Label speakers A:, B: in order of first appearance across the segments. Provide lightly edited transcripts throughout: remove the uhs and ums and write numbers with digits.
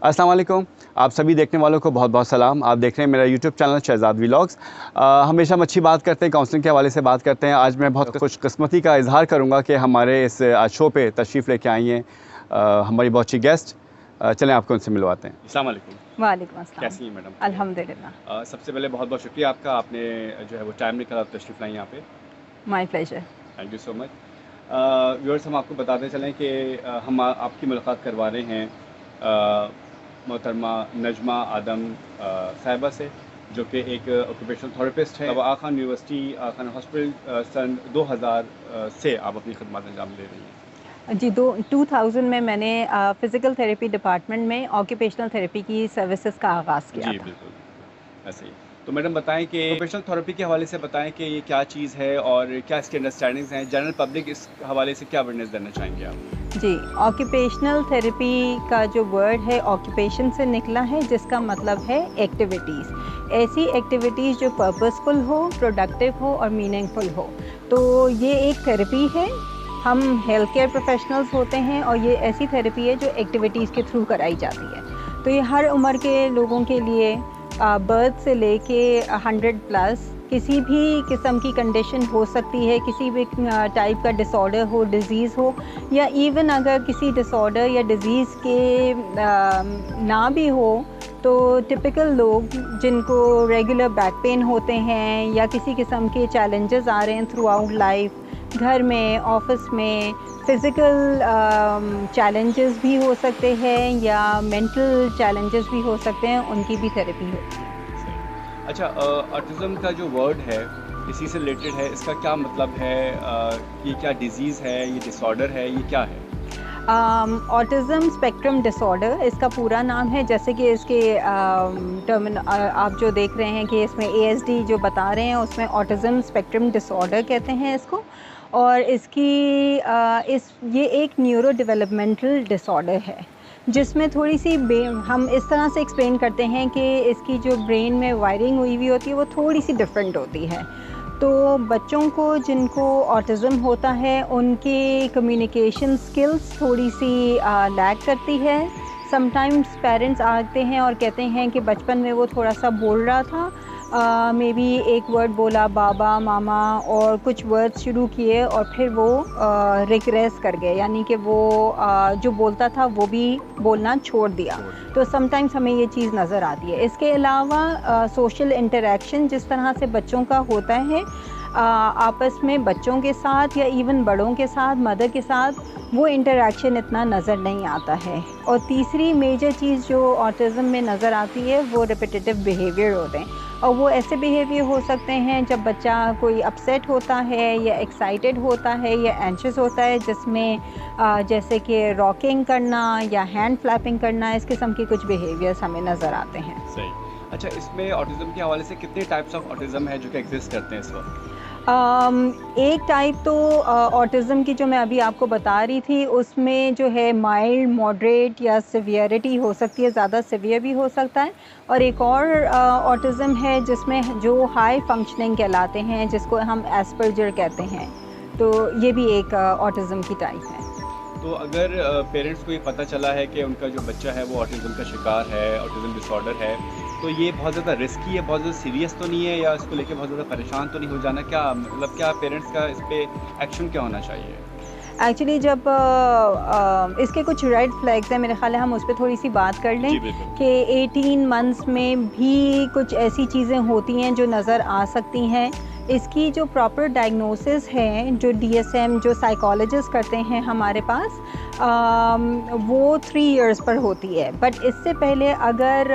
A: अस्सलाम वालेकुम। आप सभी देखने वालों को बहुत बहुत सलाम। आप देख रहे हैं मेरा यूट्यूब चैनल शहजाद व्लॉग्स। हमेशा हम अच्छी बात करते हैं, काउंसलिंग के हवाले से बात करते हैं। आज मैं बहुत खुशकिस्मती का इजहार करूँगा कि हमारे इस शो पे तशरीफ़ लेके आई हैं हमारी बहुत अच्छी गेस्ट। चलें आपको उनसे मिलवाते हैं। अस्सलाम वालेकुम।
B: वालेकुम अस्सलाम।
A: कैसी हैं मैडम?
B: अल्हम्दुलिल्लाह।
A: सबसे पहले बहुत बहुत शुक्रिया आपका, आपने जो है वो टाइम निकाला तशरीफ़ लाई यहाँ पे।
B: My pleasure.
A: Thank you so much. Viewers, हम आपको बताते चलें कि हम आपकी मुलाकात करवा रहे हैं मोहतरमा नजमा आदम साहिबा से, जो कि एक ऑक्यूपेशनल थेरेपिस्ट है। अब आगा खान यूनिवर्सिटी, आगा खान हॉस्पिटल सन 2000 से आप अपनी खदमात अंजाम दे रही हैं।
B: जी 2000 में मैंने फ़िज़िकल थेरेपी डिपार्टमेंट में ऑक्यूपेशनल थेरेपी की सर्विसेज का आगाज़ किया
A: जी
B: था।
A: बिल्कुल, ऐसे ही। तो मैडम बताएं कि ऑक्यूपेशनल थेरेपी के हवाले से बताएं कि ये क्या चीज़ है और क्या इसकी अंडरस्टैंडिंग्स हैं, जनरल पब्लिक इस हवाले से क्या अवेयरनेस देना चाहेंगे आप?
B: जी, ऑक्यूपेशनल थेरेपी का जो वर्ड है ऑक्यूपेशन से निकला है, जिसका मतलब है एक्टिविटीज़। ऐसी एक्टिविटीज़ जो पर्पसफुल हो, प्रोडक्टिव हो और मीनिंगफुल हो। तो ये एक थेरेपी है। हम हेल्थ केयर प्रोफेशनल्स होते हैं और ये ऐसी थेरेपी है जो एक्टिविटीज़ के थ्रू कराई जाती है। तो ये हर उम्र के लोगों के लिए बर्थ से लेके 100 प्लस किसी भी किस्म की कंडीशन हो सकती है, किसी भी टाइप का डिसऑर्डर हो, डिज़ीज़ हो, या इवन अगर किसी डिसऑर्डर या डिज़ीज़ के ना भी हो, तो टिपिकल लोग जिनको रेगुलर बैक पेन होते हैं या किसी किस्म के चैलेंजेस आ रहे हैं थ्रू आउट लाइफ, घर में, ऑफिस में, फ़िज़िकल चैलेंजेस भी हो सकते हैं या मेंटल चैलेंजेस भी हो सकते हैं, उनकी भी थेरेपी होती है।
A: अच्छा, ऑटिज़म का जो वर्ड है इसी से रिलेटेड है, इसका क्या मतलब है? ये क्या डिज़ीज़ है, ये डिसऑर्डर है, ये क्या है?
B: ऑटिज़म स्पेक्ट्रम डिसऑर्डर इसका पूरा नाम है। जैसे कि इसके आप जो देख रहे हैं कि इसमें ASD जो बता रहे हैं, उसमें ऑटिज़म स्पेक्ट्रम डिसऑर्डर कहते हैं इसको। और इसकी ये एक न्यूरो डेवलपमेंटल डिसऑर्डर है, जिसमें थोड़ी सी हम इस तरह से एक्सप्लेन करते हैं कि इसकी जो ब्रेन में वायरिंग हुई हुई होती है वो थोड़ी सी डिफरेंट होती है। तो बच्चों को जिनको ऑटिज़म होता है, उनकी कम्युनिकेशन स्किल्स थोड़ी सी लैग करती है। समटाइम्स पेरेंट्स आते हैं और कहते हैं कि बचपन में वो थोड़ा सा बोल रहा था, मे बी एक वर्ड बोला बाबा, मामा और कुछ वर्ड्स शुरू किए और फिर वो रिग्रेस कर गए, यानी कि वो जो बोलता था वो भी बोलना छोड़ दिया। तो समटाइम्स हमें ये चीज़ नज़र आती है। इसके अलावा सोशल इंटरेक्शन जिस तरह से बच्चों का होता है आपस में, बच्चों के साथ या इवन बड़ों के साथ, मदर के साथ, वो इंटरेक्शन इतना नज़र नहीं आता है। और तीसरी मेजर चीज़ जो ऑटिज़म में नज़र आती है वो रिपिटेटिव बिहेवियर होते हैं। और वो ऐसे बिहेवियर हो सकते हैं जब बच्चा कोई अपसेट होता है या एक्साइटेड होता है या एंशियस होता है, जिसमें जैसे कि रॉकिंग करना या हैंड फ्लैपिंग करना, इस किस्म के कुछ बिहेवियर्स हमें नज़र आते हैं।
A: सही। अच्छा, इसमें ऑटिज़म के हवाले से कितने टाइप्स ऑफ ऑटिज़म है जो कि एग्जिस्ट करते हैं इस वक्त?
B: एक टाइप तो ऑटिज़म की जो मैं अभी आपको बता रही थी, उसमें जो है माइल्ड, मॉडरेट या सिवियरिटी हो सकती है, ज़्यादा सिवियर भी हो सकता है। और एक और ऑटिज़म है जिसमें जो हाई फंक्शनिंग कहलाते हैं, जिसको हम एस्पर्जर कहते हैं। तो ये भी एक ऑटिज़म की टाइप है।
A: तो अगर पेरेंट्स को ये पता चला है कि उनका जो बच्चा है वो ऑटिज़म का शिकार है, ऑटिज़म डिसऑर्डर है, तो ये बहुत ज़्यादा रिस्की है, बहुत ज़्यादा सीरियस तो नहीं है, या इसको लेके बहुत ज़्यादा परेशान तो नहीं हो जाना? क्या मतलब, क्या पेरेंट्स का इस पे एक्शन क्या होना चाहिए?
B: एक्चुअली जब इसके कुछ रेड फ्लैग्स हैं, मेरे ख़्याल है हम उस पर थोड़ी सी बात कर लें कि 18 मंथ्स में भी कुछ ऐसी चीज़ें होती हैं जो नज़र आ सकती हैं। इसकी जो प्रॉपर डायग्नोसिस है, जो DSM जो साइकोलॉजिस्ट करते हैं हमारे पास, वो 3 इयर्स पर होती है। बट इससे पहले अगर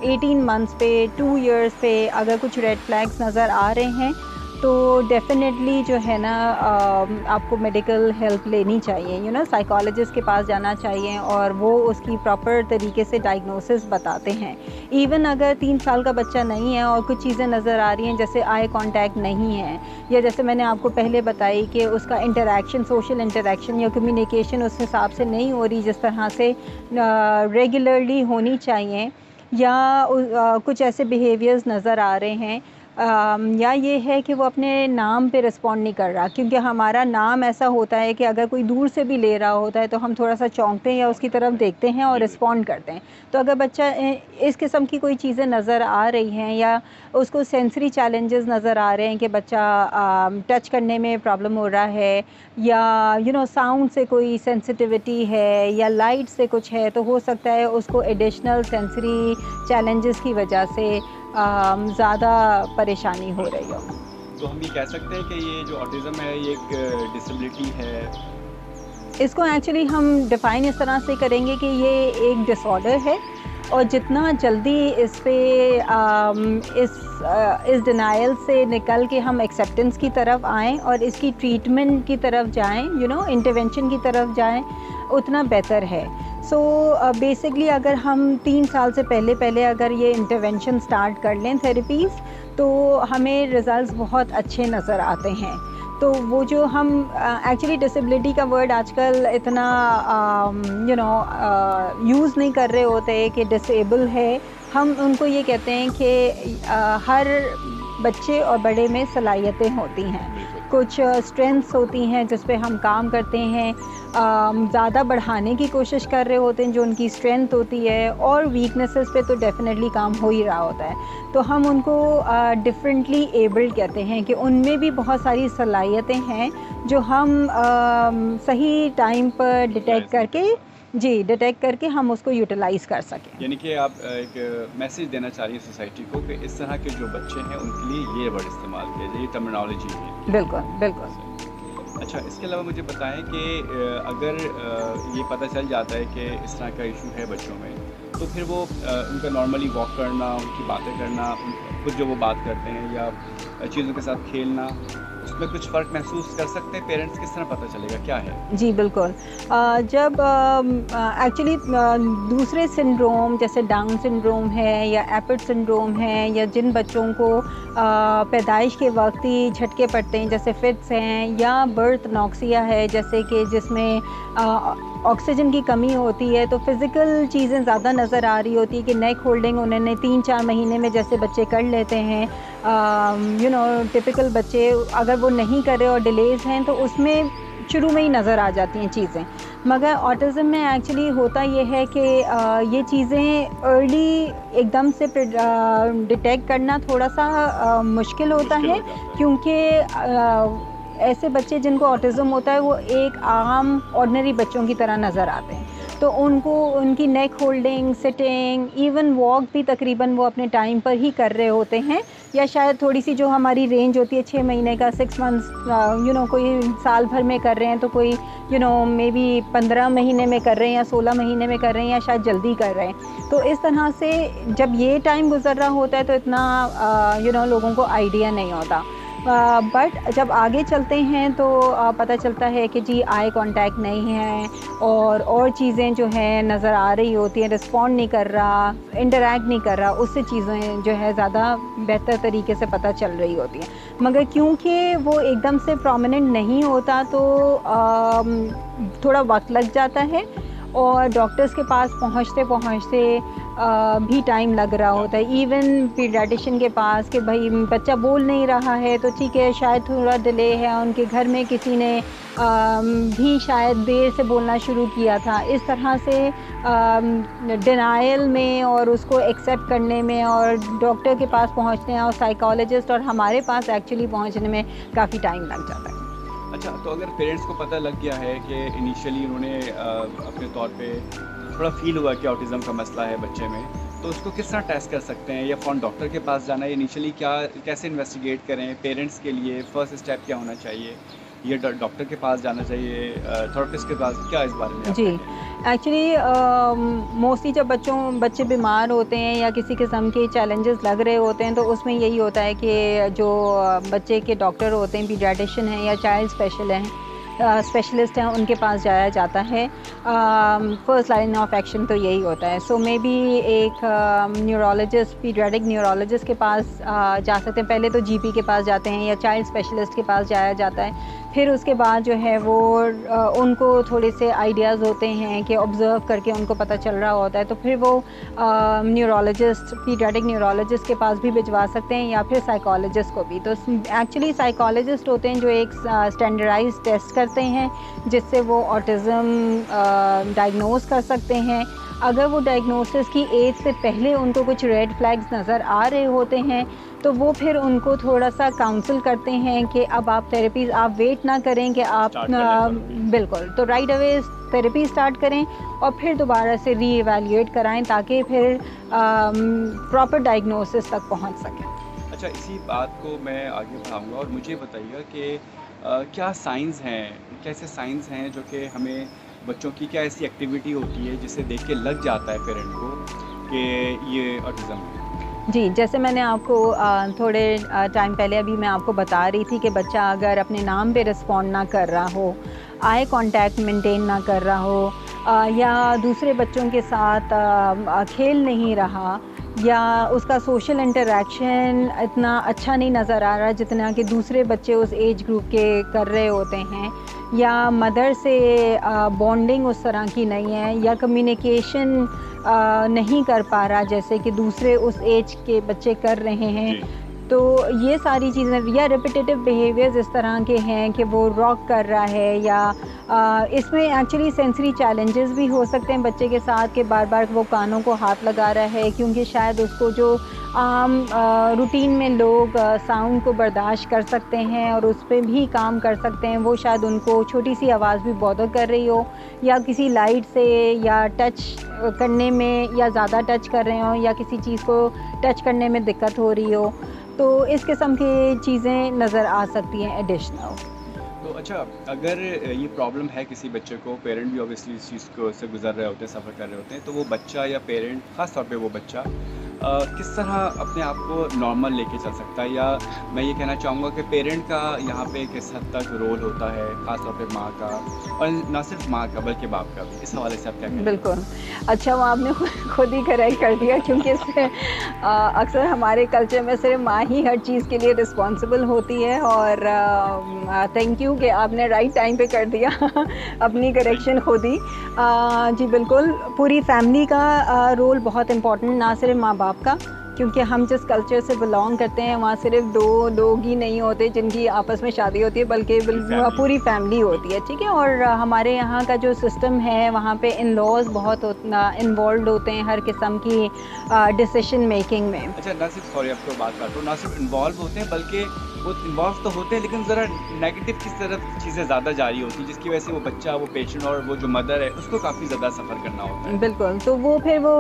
B: 18 मंथ्स पे, 2 इयर्स पे अगर कुछ रेड फ्लैग्स नज़र आ रहे हैं, तो डेफ़िनेटली जो है ना आपको मेडिकल हेल्प लेनी चाहिए, साइकोलॉजिस्ट के पास जाना चाहिए और वो उसकी प्रॉपर तरीके से डायग्नोसिस बताते हैं। इवन अगर 3 साल का बच्चा नहीं है और कुछ चीज़ें नज़र आ रही हैं, जैसे आई कांटेक्ट नहीं है, या जैसे मैंने आपको पहले बताई कि उसका इंटरेक्शन, सोशल इंटरेक्शन या कम्युनिकेशन उस हिसाब से नहीं हो रही जिस तरह से रेगुलरली होनी चाहिए, या कुछ ऐसे बिहेवियर्स नज़र आ रहे हैं या ये है कि वो अपने नाम पे रिस्पॉन्ड नहीं कर रहा, क्योंकि हमारा नाम ऐसा होता है कि अगर कोई दूर से भी ले रहा होता है तो हम थोड़ा सा चौंकते हैं या उसकी तरफ देखते हैं और
A: जी,
B: रिस्पॉन्ड करते हैं। तो अगर बच्चा इस किस्म की कोई चीज़ें नज़र आ रही हैं या उसको सेंसरी चैलेंजेस नज़र आ रहे हैं कि बच्चा टच करने में प्रॉब्लम हो रहा है या साउंड से कोई सेंसिटिविटी है या लाइट से कुछ है, तो हो सकता है उसको एडिशनल सेंसरी चैलेंजेस की वजह से ज़्यादा परेशानी हो रही हो।
A: तो हम ये कह सकते हैं कि ये जो ऑटिज़्म है ये एक डिसेबिलिटी है।
B: इसको एक्चुअली हम डिफ़ाइन इस तरह से करेंगे कि ये एक डिसऑर्डर है, और जितना जल्दी इस पे इस डिनायल से निकल के हम एक्सेप्टेंस की तरफ आएँ और इसकी ट्रीटमेंट की तरफ जाएँ, इंटरवेंशन की तरफ जाएँ, उतना बेहतर है। सो बेसिकली अगर हम 3 साल से पहले अगर ये इंटरवेंशन स्टार्ट कर लें थेरेपीज़, तो हमें रिज़ल्ट्स बहुत अच्छे नज़र आते हैं। तो वो जो हम एक्चुअली डिसेबिलिटी का वर्ड आजकल इतना यूज़ नहीं कर रहे होते कि डिसेबल है। हम उनको ये कहते हैं कि हर बच्चे और बड़े में सलाहियतें होती हैं, कुछ स्ट्रेंथ्स होती हैं जिस पे हम काम करते हैं, ज़्यादा बढ़ाने की कोशिश कर रहे होते हैं जो उनकी स्ट्रेंथ होती है, और वीकनेसेस पे तो डेफिनेटली काम हो ही रहा होता है। तो हम उनको डिफरेंटली एबल्ड कहते हैं कि उनमें भी बहुत सारी सलाहियतें हैं जो हम सही टाइम पर डिटेक्ट करके हम उसको यूटिलाइज़ कर सकें।
A: यानी कि आप एक मैसेज देना चाह रही हैं सोसाइटी को कि इस तरह के जो बच्चे हैं उनके लिए ये वर्ड इस्तेमाल किया जाए, ये टर्मिनोलॉजी है।
B: बिल्कुल, बिल्कुल।
A: अच्छा, इसके अलावा मुझे बताएं कि अगर ये पता चल जाता है कि इस तरह का इशू है बच्चों में, तो फिर वो उनका नॉर्मली वॉक करना, उनकी बातें करना, खुद जो वो बात करते हैं या चीज़ों के साथ खेलना, उसमें कुछ फ़र्क महसूस कर सकते हैं पेरेंट्स? किस तरह पता चलेगा क्या है?
B: जी बिल्कुल। जब एक्चुअली दूसरे सिंड्रोम जैसे डाउन सिंड्रोम है या एपिड सिंड्रोम है, या जिन बच्चों को पैदाइश के वक्त ही झटके पड़ते हैं जैसे फिट्स हैं, या बर्थ नॉक्सिया है जैसे कि जिसमें ऑक्सीजन की कमी होती है, तो फिज़िकल चीज़ें ज़्यादा नज़र आ रही होती है कि नेक होल्डिंग उन्होंने 3-4 महीने में जैसे बच्चे कर लेते हैं। टिपिकल बच्चे अगर वो नहीं कर रहे और डिलेज़ हैं तो उसमें शुरू में ही नज़र आ जाती हैं चीज़ें। मगर ऑटिज़म में एक्चुअली होता ये है कि ये चीज़ें अर्ली एकदम से डिटेक्ट करना थोड़ा सा मुश्किल होता है, क्योंकि ऐसे बच्चे जिनको ऑटिज़म होता है वो एक आम ऑर्डिनरी बच्चों की तरह नज़र आते हैं, तो उनको उनकी नेक होल्डिंग, सिटिंग, इवन वॉक भी तकरीबन वो अपने टाइम पर ही कर रहे होते हैं, या शायद थोड़ी सी जो हमारी रेंज होती है 6 महीने का, 6 मंथ्स, कोई साल भर में कर रहे हैं, तो कोई मे बी 15 महीने में कर रहे हैं या 16 महीने में कर रहे हैं, या शायद जल्दी कर रहे हैं। तो इस तरह से जब ये टाइम गुजर रहा होता है तो इतना लोगों को आइडिया नहीं होता। बट जब आगे चलते हैं तो पता चलता है कि जी आई कांटेक्ट नहीं है, और चीज़ें जो हैं नज़र आ रही होती हैं, रिस्पॉन्ड नहीं कर रहा, इंटरैक्ट नहीं कर रहा, उससे चीज़ें जो है ज़्यादा बेहतर तरीके से पता चल रही होती हैं। मगर क्योंकि वो एकदम से प्रोमिनेंट नहीं होता तो थोड़ा वक्त लग जाता है, और डॉक्टर्स के पास पहुँचते भी टाइम लग रहा होता है। इवन पीडियाट्रिशियन के पास कि भाई बच्चा बोल नहीं रहा है तो ठीक है, शायद थोड़ा डिले है, उनके घर में किसी ने भी शायद देर से बोलना शुरू किया था। इस तरह से डिनायल में और उसको एक्सेप्ट करने में और डॉक्टर के पास पहुंचने और साइकोलॉजिस्ट और हमारे पास एक्चुअली पहुंचने में काफ़ी टाइम लग जाता है।
A: अच्छा, तो अगर पेरेंट्स को पता लग गया है कि इनिशियली उन्होंने अपने तौर पे थोड़ा फील हुआ कि ऑटिज़म का मसला है बच्चे में, तो उसको किस तरह टेस्ट कर सकते हैं? या फ़ौरन डॉक्टर के पास जाना है? इनिशियली कैसे इन्वेस्टिगेट करें? पेरेंट्स के लिए फ़र्स्ट स्टेप क्या होना चाहिए? ये डॉक्टर के पास जाना चाहिए, थेरेपिस्ट के पास? क्या इस बारे में?
B: जी, एक्चुअली मोस्टली जब बच्चे बीमार होते हैं या किसी किस्म के चैलेंजेस लग रहे होते हैं, तो उसमें यही होता है कि जो बच्चे के डॉक्टर होते हैं, पीडियाट्रिशियन हैं या चाइल्ड स्पेशलिस्ट हैं, उनके पास जाया जाता है। फर्स्ट लाइन ऑफ एक्शन तो यही होता है। सो मे बी एक न्यूरोलॉजिस्ट, पीडियाट्रिक न्यूरोलॉजिस्ट के पास जा सकते हैं। पहले तो जीपी के पास जाते हैं या चाइल्ड स्पेशलिस्ट के पास जाया जाता है, फिर उसके बाद जो है वो उनको थोड़े से आइडियाज़ होते हैं कि ऑब्ज़र्व करके उनको पता चल रहा होता है, तो फिर वो न्यूरोलॉजिस्ट, पीडियाट्रिक न्यूरोलॉजिस्ट के पास भी भिजवा सकते हैं या फिर साइकोलॉजिस्ट को भी। तो एक्चुअली साइकोलॉजिस्ट होते हैं जो एक स्टैंडर्डाइज टेस्ट करते हैं जिससे वो ऑटिज़म डायग्नोस कर सकते हैं। अगर वो डायग्नोसिस की एज से पहले उनको कुछ रेड फ्लैग्स नज़र आ रहे होते हैं तो वो फिर उनको थोड़ा सा काउंसल करते हैं कि अब आप थेरेपीज़, आप वेट ना करें कि आप बिल्कुल, तो राइट अवे थेरेपी स्टार्ट करें और फिर दोबारा से री एवेल्यूएट कराएं ताकि फिर प्रॉपर डायग्नोसिस तक पहुंच सकें।
A: अच्छा, इसी बात को मैं आगे बढ़ाऊँगा और मुझे बताइएगा कि क्या साइंस हैं, कैसे साइंस हैं जो कि हमें बच्चों की क्या ऐसी एक्टिविटी होती है जिसे देख के लग जाता है पेरेंट को कि ये ऑटिज़म है?
B: जी, जैसे मैंने आपको थोड़े टाइम पहले अभी मैं आपको बता रही थी कि बच्चा अगर अपने नाम पे रिस्पॉन्ड ना कर रहा हो, आई कांटेक्ट मेंटेन ना कर रहा हो, या दूसरे बच्चों के साथ खेल नहीं रहा, या उसका सोशल इंटरेक्शन इतना अच्छा नहीं नज़र आ रहा जितना कि दूसरे बच्चे उस एज ग्रुप के कर रहे होते हैं, या मदर से बॉन्डिंग उस तरह की नहीं है, या कम्युनिकेशन नहीं कर पा रहा जैसे कि दूसरे उस एज के बच्चे कर रहे हैं। तो ये सारी चीज़ें, या रिपीटेटिव बिहेवियर्स इस तरह के हैं कि वो रॉक कर रहा है, या इसमें एक्चुअली सेंसरी चैलेंजेस भी हो सकते हैं बच्चे के साथ कि बार बार वो कानों को हाथ लगा रहा है क्योंकि शायद उसको जो आम रूटीन में लोग साउंड को बर्दाश्त कर सकते हैं और उस पर भी काम कर सकते हैं, वो शायद उनको छोटी सी आवाज़ भी बॉदर कर रही हो, या किसी लाइट से या टच करने में या ज़्यादा टच कर रहे हो, या किसी चीज़ को टच करने में दिक्कत हो रही हो। तो इस किस्म की चीज़ें नज़र आ सकती हैं एडिशनल।
A: तो अच्छा, अगर ये प्रॉब्लम है किसी बच्चे को, पेरेंट भी ऑब्वियसली इस चीज़ को से गुजर रहे होते हैं, सफ़र कर रहे होते हैं, तो वो बच्चा या पेरेंट, ख़ास तौर पे वो बच्चा किस तरह अपने आप को नॉर्मल लेके चल सकता है, या मैं ये कहना चाहूँगा कि पेरेंट का यहाँ पे किस हद तक रोल होता है, ख़ास तौर पे माँ का, और ना सिर्फ माँ का बल्कि बाप का भी, इस हवाले से आप क्या कहेंगे?
B: बिल्कुल, अच्छा वो आपने खुद ही करेक्ट कर दिया क्योंकि इससे अक्सर हमारे कल्चर में सिर्फ माँ ही हर चीज़ के लिए रिस्पॉन्सिबल होती है, और थैंक यू कि आपने राइट टाइम पे कर दिया अपनी करेक्शन खुद ही। जी बिल्कुल, पूरी फैमिली का रोल बहुत इम्पोर्टेंट, ना सिर्फ माँ बाप का, क्योंकि हम जिस कल्चर से बिलोंग करते हैं वहाँ सिर्फ दो लोग ही नहीं होते जिनकी आपस में शादी होती है, बल्कि पूरी फैमिली होती है, ठीक है। और हमारे यहाँ का जो सिस्टम है वहाँ पे इन लॉज बहुत इन्वॉल्व होते हैं हर किस्म की डिसीजन मेकिंग में।
A: अच्छा, ना सिर्फ, सॉरी आपको बात काट रहा हूँ, ना सिर्फ इन्वॉल्व होते हैं बल्कि वो इन्वॉल्व तो होते हैं लेकिन ज़रा नेगेटिव की तरफ चीज़ें ज़्यादा जारी होती हैं, जिसकी वजह से वो बच्चा, वो पेशेंट और वो जो मदर है उसको काफ़ी ज़्यादा सफ़र करना होता है।
B: बिल्कुल, तो वो फिर वो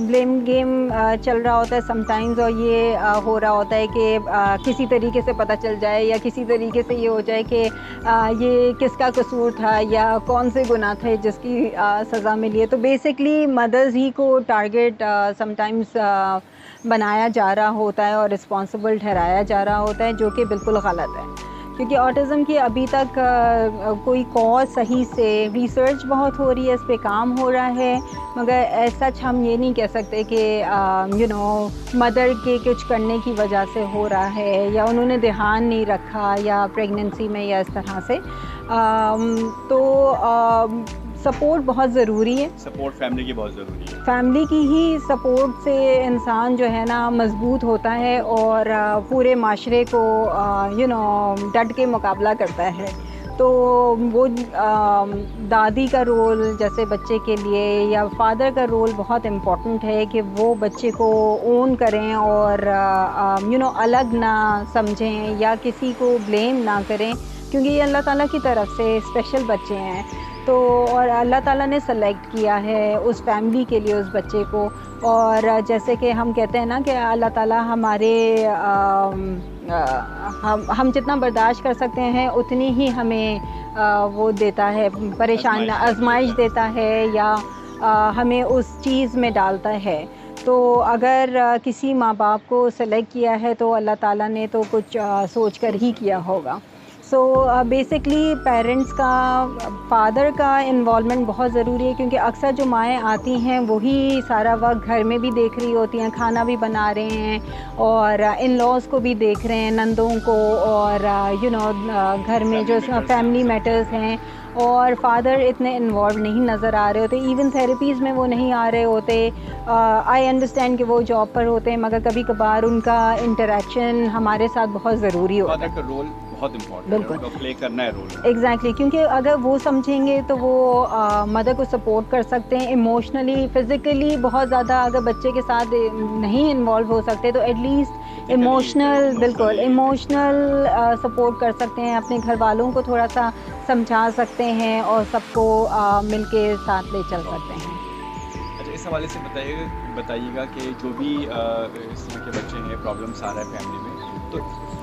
B: ब्लेम गेम चल रहा होता है समटाइम्स, और ये हो रहा होता है कि किसी तरीके से पता चल जाए या किसी तरीके से ये हो जाए कि ये किसका कसूर था या कौन से गुनाह थे जिसकी सज़ा मिली है। तो बेसिकली मदर्स ही को टारगेट समटाइम्स बनाया जा रहा होता है और रिस्पॉन्सिबल ठहराया जा रहा होता है, जो कि बिल्कुल गलत है, क्योंकि ऑटिज़म की अभी तक कोई कॉज सही से, रिसर्च बहुत हो रही है, इस पे काम हो रहा है, मगर सच हम ये नहीं कह सकते कि मदर के कुछ करने की वजह से हो रहा है या उन्होंने ध्यान नहीं रखा या प्रेगनेंसी में या इस तरह से। तो सपोर्ट बहुत ज़रूरी है,
A: सपोर्ट फैमिली की बहुत ज़रूरी है।
B: फैमिली की ही सपोर्ट से इंसान जो है ना मज़बूत होता है और पूरे माशरे को डट के मुकाबला करता है। तो वो दादी का रोल जैसे बच्चे के लिए या फादर का रोल बहुत इम्पॉर्टेंट है कि वो बच्चे को ओन करें और अलग ना समझें या किसी को ब्लेम ना करें, क्योंकि ये अल्लाह ताला की तरफ से स्पेशल बच्चे हैं। तो और अल्लाह ताला ने सेलेक्ट किया है उस फैमिली के लिए उस बच्चे को, और जैसे कि हम कहते हैं ना कि अल्लाह ताला हमारे हम जितना बर्दाश्त कर सकते हैं उतनी ही हमें वो देता है, परेशान आजमाइश देता है या हमें उस चीज़ में डालता है। तो अगर किसी माँ बाप को सेलेक्ट किया है तो अल्लाह ताला ने तो कुछ सोच कर ही किया होगा। सो बेसिकली पेरेंट्स का, फादर का इन्वॉल्वमेंट बहुत ज़रूरी है, क्योंकि अक्सर जो माएँ आती हैं वही सारा वक्त घर में भी देख रही होती हैं, खाना भी बना रहे हैं और इन लॉज़ को भी देख रहे हैं, नंदों को, और घर में जो फैमिली मैटर्स हैं, और फादर इतने इन्वॉल्व नहीं नज़र आ रहे होते, इवन थेरेपीज़ में वो नहीं आ रहे होते। आई अंडरस्टैंड कि वो जॉब पर होते हैं, मगर कभी कभार उनका इंटरेक्शन हमारे साथ बहुत ज़रूरी होता है।
A: फादर का रोल बहुत इम्पोर्टेंट है,
B: बिल्कुल।
A: उनको प्ले करना है रोल।
B: एग्जैक्टली क्योंकि अगर वो समझेंगे तो वो मदर को सपोर्ट कर सकते हैं इमोशनली, फिज़िकली बहुत ज़्यादा। अगर बच्चे के साथ नहीं इन्वॉल्व हो सकते तो एटलीस्ट इमोशनल, बिल्कुल इमोशनल सपोर्ट कर सकते हैं, अपने घर वालों को थोड़ा सा समझा सकते हैं और सबको मिल के साथ ले चल सकते हैं।
A: अच्छा, इस हवाले से बताइएगा कि जो भी इस तरह के बच्चे हैं, प्रॉब्लम्स आ रहा है फैमिली में, तो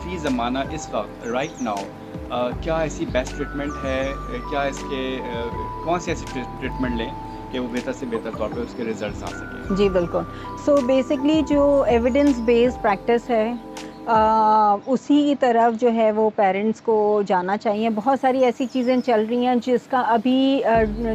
A: फ़ी ज़माना इस वक्त राइट नाउ क्या ऐसी बेस्ट ट्रीटमेंट है, क्या इसके कौन सी ऐसी ट्रीटमेंट लें कि वो बेहतर से बेहतर तौर पे उसके रिजल्ट्स आ सकें?
B: जी बिल्कुल। सो बेसिकली जो एविडेंस बेस्ड प्रैक्टिस है, उसी की तरफ जो है वो पेरेंट्स को जाना चाहिए। बहुत सारी ऐसी चीज़ें चल रही हैं जिसका अभी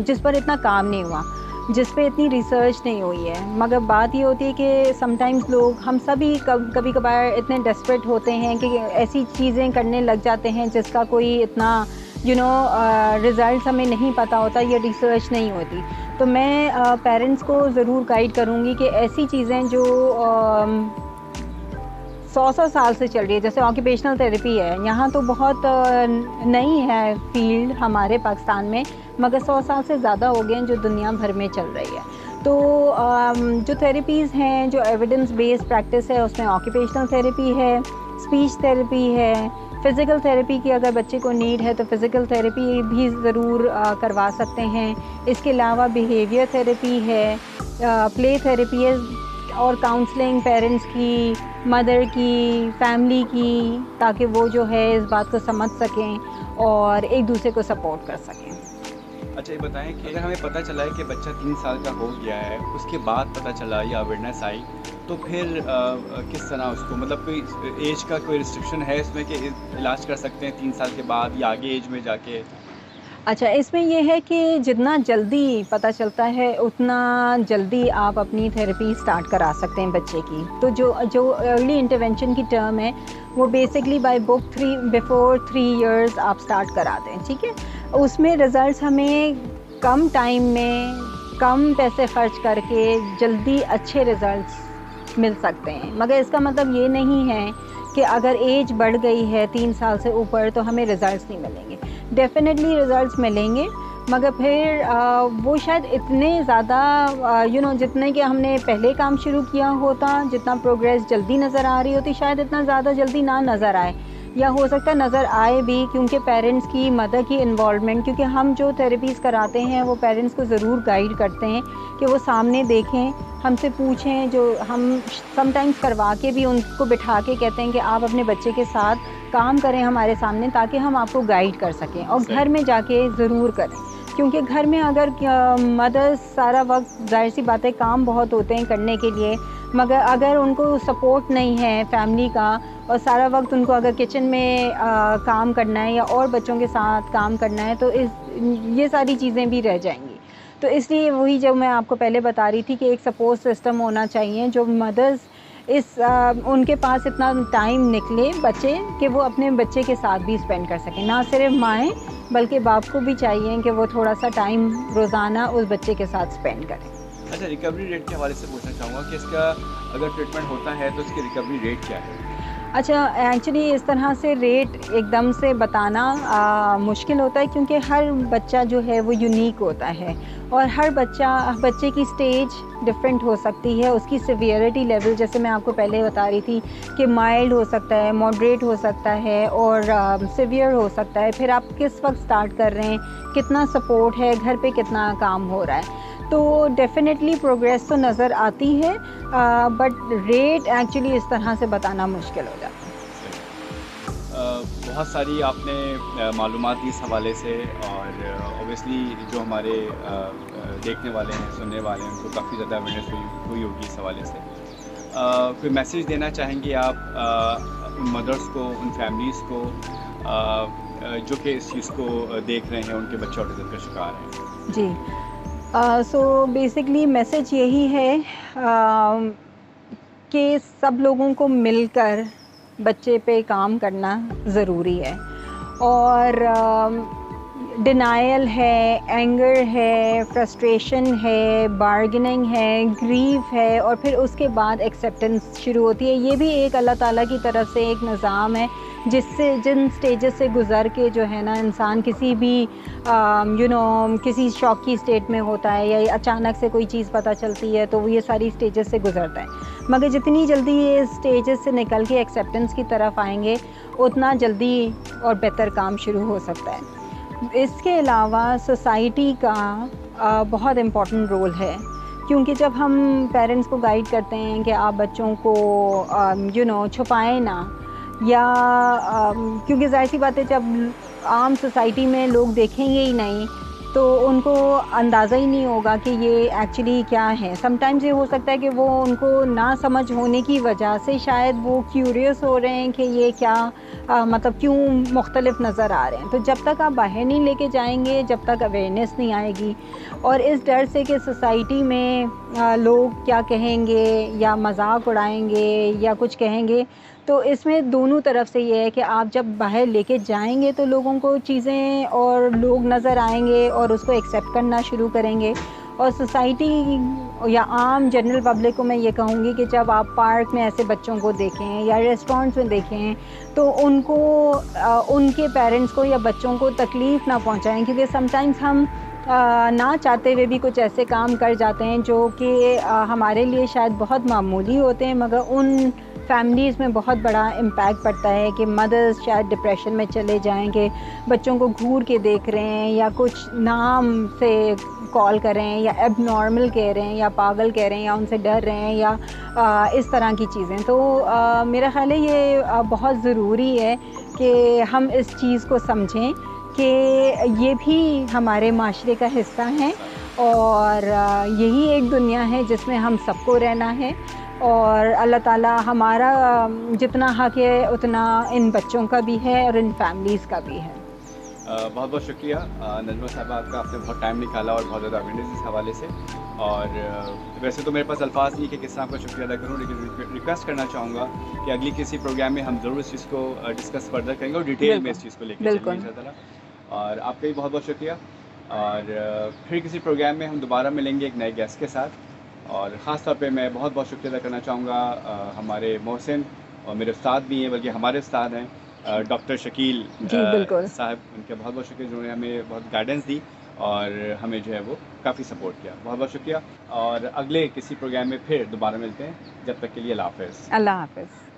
B: जिस पर इतना काम नहीं हुआ, जिस पे इतनी रिसर्च नहीं हुई है, मगर बात ये होती है कि समटाइम्स लोग, हम सभी कभी कभार इतने डेस्परेट होते हैं कि ऐसी चीज़ें करने लग जाते हैं जिसका कोई इतना रिज़ल्ट हमें नहीं पता होता, या रिसर्च नहीं होती। तो मैं पेरेंट्स को ज़रूर गाइड करूँगी कि ऐसी चीज़ें जो 100 साल से चल रही है, जैसे ऑक्यूपेशनल थेरेपी है, यहाँ तो बहुत नई है फील्ड हमारे पाकिस्तान में, मगर 100 साल से ज़्यादा हो गए हैं जो दुनिया भर में चल रही है। तो जो थेरेपीज़ हैं, जो एविडेंस बेस्ड प्रैक्टिस है, उसमें ऑक्यूपेशनल थेरेपी है, स्पीच थेरेपी है, फ़िज़िकल थेरेपी की अगर बच्चे को नीड है तो फ़िज़िकल थेरेपी भी ज़रूर करवा सकते हैं। इसके अलावा बिहेवियर थेरेपी है, प्ले थेरेपी है, और काउंसलिंग पेरेंट्स की, मदर की, फैमिली की, ताकि वो जो है इस बात को समझ सकें और एक दूसरे को सपोर्ट कर सकें।
A: अच्छा, ये बताएं कि अगर हमें पता चला है कि बच्चा 3 साल का हो गया है, उसके बाद पता चला या अवेयरनेस आई, तो फिर किस तरह उसको, मतलब कोई एज का कोई रिस्ट्रिक्शन है इसमें कि इलाज कर सकते हैं 3 साल के बाद या आगे एज में जाके?
B: अच्छा, इसमें ये है कि जितना जल्दी पता चलता है उतना जल्दी आप अपनी थेरेपी स्टार्ट करा सकते हैं बच्चे की। तो जो अर्ली इंटरवेंशन की टर्म है वो basically bye book before 3 years आप स्टार्ट करा दें, ठीक है। उसमें रिज़ल्ट्स हमें कम टाइम में, कम पैसे खर्च करके जल्दी अच्छे रिज़ल्ट्स मिल सकते हैं, मगर इसका मतलब ये नहीं है कि अगर एज बढ़ गई है 3 साल से ऊपर तो हमें रिज़ल्ट्स नहीं मिलेंगे। डेफ़िनेटली रिज़ल्ट्स मिलेंगे, मगर फिर वो शायद इतने ज़्यादा जितने कि हमने पहले काम शुरू किया होता, जितना प्रोग्रेस जल्दी नज़र आ रही होती, शायद इतना ज़्यादा जल्दी ना नज़र आए, या हो सकता है नज़र आए भी, क्योंकि पेरेंट्स की, मदर की इन्वॉल्वमेंट, क्योंकि हम जो थेरेपीज़ कराते हैं वो पेरेंट्स को ज़रूर गाइड करते हैं कि वो सामने देखें, हमसे पूछें। जो हम समटाइम्स करवा के भी उनको बिठा के कहते हैं कि आप अपने बच्चे के साथ काम करें हमारे सामने, ताकि हम आपको गाइड कर सकें, और घर में जाके ज़रूर करें, क्योंकि घर में अगर मदर्स सारा वक्त, जाहिर सी बात है, काम बहुत होते हैं करने के लिए, मगर अगर उनको सपोर्ट नहीं है फैमिली का, और सारा वक्त उनको अगर किचन में काम करना है या और बच्चों के साथ काम करना है, तो ये सारी चीज़ें भी रह जाएंगी। तो इसलिए वही जो मैं आपको पहले बता रही थी कि एक सपोर्ट सिस्टम होना चाहिए, जो मदर्स उनके पास इतना टाइम निकले बच्चे कि वो अपने बच्चे के साथ भी स्पेंड कर सकें, ना सिर्फ माएँ बल्कि बाप को भी चाहिए कि वो थोड़ा सा टाइम रोज़ाना उस बच्चे के साथ स्पेंड करें।
A: अच्छा, रिकवरी रेट के हवाले से पूछना चाहूँगा कि इसका अगर ट्रीटमेंट होता है तो इसकी रिकवरी रेट क्या है?
B: अच्छा, एक्चुअली इस तरह से रेट एकदम से बताना मुश्किल होता है, क्योंकि हर बच्चा जो है वो यूनिक होता है, और हर बच्चे की स्टेज डिफरेंट हो सकती है, उसकी सिवियरिटी लेवल, जैसे मैं आपको पहले बता रही थी कि माइल्ड हो सकता है, मॉडरेट हो सकता है, और सिवियर हो सकता है। फिर आप किस वक्त स्टार्ट कर रहे हैं, कितना सपोर्ट है, घर पे कितना काम हो रहा है, तो डेफ़िनेटली प्रोग्रेस तो नज़र आती है, बट रेट एक्चुअली इस तरह से बताना मुश्किल हो जाता है।
A: बहुत सारी आपने मालूमात दी इस हवाले से, और ऑब्वियसली जो हमारे देखने वाले हैं, सुनने वाले हैं, उनको काफ़ी ज़्यादा अवेयरनेस हुई होगी इस हवाले से। कोई मैसेज देना चाहेंगे आप उन मदर्स को, उन फैमिलीज़ को, जो कि इस चीज़ को देख रहे हैं, उनके बच्चे ऑटिज़म का शिकार हैं?
B: जी। सो बेसिकली मैसेज यही है कि सब लोगों को मिलकर बच्चे पे काम करना ज़रूरी है। और डिनायल है, एंगर है, फ्रस्ट्रेशन है, बार्गेनिंग है, ग्रीफ है, और फिर उसके बाद एक्सेप्टेंस शुरू होती है। ये भी एक अल्लाह ताला की तरफ से एक निज़ाम है जिससे जिन स्टेजेस से गुज़र के जो है ना इंसान किसी भी किसी शॉक की स्टेट में होता है या अचानक से कोई चीज़ पता चलती है, तो वो ये सारी स्टेजेस से गुज़रता है। मगर जितनी जल्दी ये स्टेजेस से निकल के एक्सेप्टेंस की तरफ आएंगे, उतना जल्दी और बेहतर काम शुरू हो सकता है। इसके अलावा सोसाइटी का बहुत इम्पॉर्टेंट रोल है, क्योंकि जब हम पेरेंट्स को गाइड करते हैं कि आप बच्चों को छुपाएं ना, या क्योंकि ज़ाहिर सी बात है जब आम सोसाइटी में लोग देखेंगे ही नहीं तो उनको अंदाज़ा ही नहीं होगा कि ये एक्चुअली क्या है। समटाइम्स ये हो सकता है कि वो उनको ना समझ होने की वजह से शायद वो क्यूरियस हो रहे हैं कि ये क्या मतलब क्यों मुख्तलिफ नज़र आ रहे हैं। तो जब तक आप बाहर नहीं लेके जाएंगे, जब तक अवेयरनेस नहीं आएगी, और इस डर से कि सोसाइटी में लोग क्या कहेंगे या मजाक उड़ाएंगे या कुछ कहेंगे, तो इसमें दोनों तरफ से ये है कि आप जब बाहर लेके जाएंगे तो लोगों को चीज़ें और लोग नज़र आएंगे और उसको एक्सेप्ट करना शुरू करेंगे। और सोसाइटी या आम जनरल पब्लिक को मैं ये कहूँगी कि जब आप पार्क में ऐसे बच्चों को देखें या रेस्टोरेंट्स में देखें, तो उनको उनके पेरेंट्स को या बच्चों को तकलीफ़ ना पहुँचाएं, क्योंकि समटाइम्स हम ना चाहते हुए भी कुछ ऐसे काम कर जाते हैं जो कि हमारे लिए शायद बहुत मामूली होते हैं, मगर उन फैमिलीज़ में बहुत बड़ा इम्पैक्ट पड़ता है कि मदर्स शायद डिप्रेशन में चले जाएंगे, बच्चों को घूर के देख रहे हैं या कुछ नाम से कॉल कर रहे हैं या एबनॉर्मल कह रहे हैं या पागल कह रहे हैं या उनसे डर रहे हैं या इस तरह की चीज़ें। तो मेरा ख़्याल है ये बहुत ज़रूरी है कि हम इस चीज़ को समझें कि ये भी हमारे माशरे का हिस्सा हैं, और यही एक दुनिया है जिसमें हम सबको रहना है, और अल्लाह ताला हमारा जितना हक़ है उतना इन बच्चों का भी है और इन फैमिलीज़ का भी है।
A: बहुत बहुत शुक्रिया नजमा साहबा, आपका आपने बहुत टाइम निकाला और बहुत ज़्यादा अवेयरनेस इस हवाले से। और वैसे तो मेरे पास अल्फाज नहीं कि किस तरह आपका शुक्रिया अदा करूँ, लेकिन रिक्वेस्ट करना चाहूँगा कि अगली किसी प्रोग्राम में हम ज़रूर इस चीज़ को डिस्कस फर्दर करेंगे और डिटेल में इस चीज़ को लेकर चलेंगे इंशाअल्लाह। और आपका भी बहुत बहुत शुक्रिया। और फिर किसी प्रोग्राम में हम दोबारा मिलेंगे एक नए गेस्ट के साथ। और ख़ास तौर पे मैं बहुत बहुत शुक्रिया अदा करना चाहूँगा हमारे मोहसिन, और मेरे उस्ताद भी हैं, बल्कि हमारे उस्ताद हैं डॉक्टर शकील साहब। उनका बहुत बहुत शुक्रिया, जिन्होंने हमें बहुत गाइडेंस दी और हमें जो है वो काफ़ी सपोर्ट किया। बहुत बहुत शुक्रिया। और अगले किसी प्रोग्राम में फिर दोबारा मिलते हैं, जब तक के लिए अल्लाह हाफ़िज़।
B: अल्लाह हाफ़िज़।